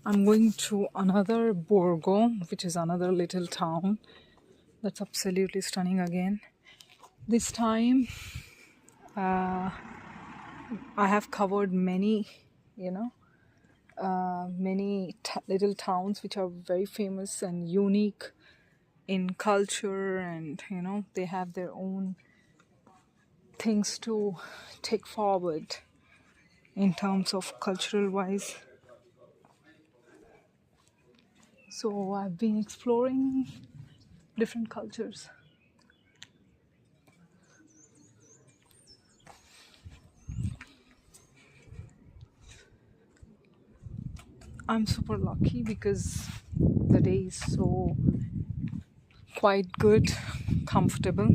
I'm going to another Borgo, which is another little town that's absolutely stunning again. This time, I have covered many, many little towns which are very famous and unique in culture, and they have their own things to take forward in terms of cultural wise. So I've been exploring different cultures. I'm super lucky because the day is so quite good, comfortable,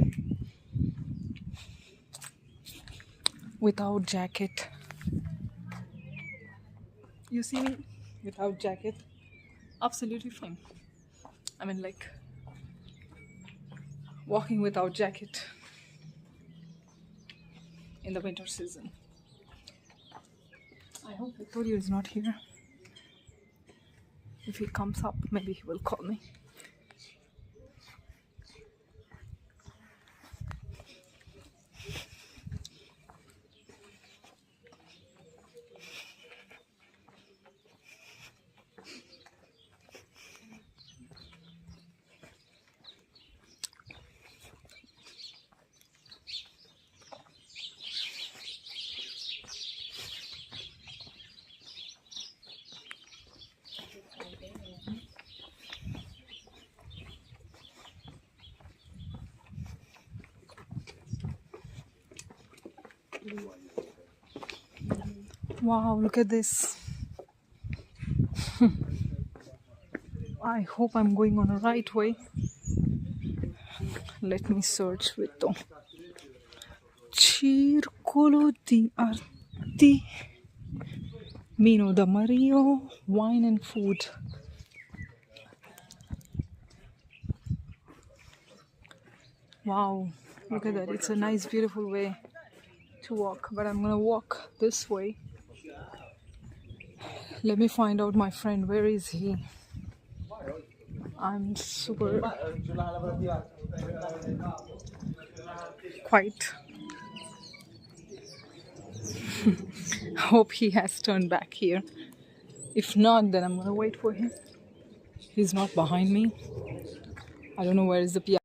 without jacket. You see me without jacket, absolutely fine. I mean, like walking without jacket in the winter season. I hope Victoria is not here. If he comes up, maybe he will call me. Wow, look at this. I hope I'm going on the right way. Let me search with the Circolo di Arti, Mino da Mario, wine and food. Wow, look at that. It's a nice, beautiful way to walk, but I'm gonna walk this way. Let me find out my friend. Where is he? I'm super quite hope he has turned back here. If not, then I'm gonna wait for him. He's not behind me. I don't know where is the piazza.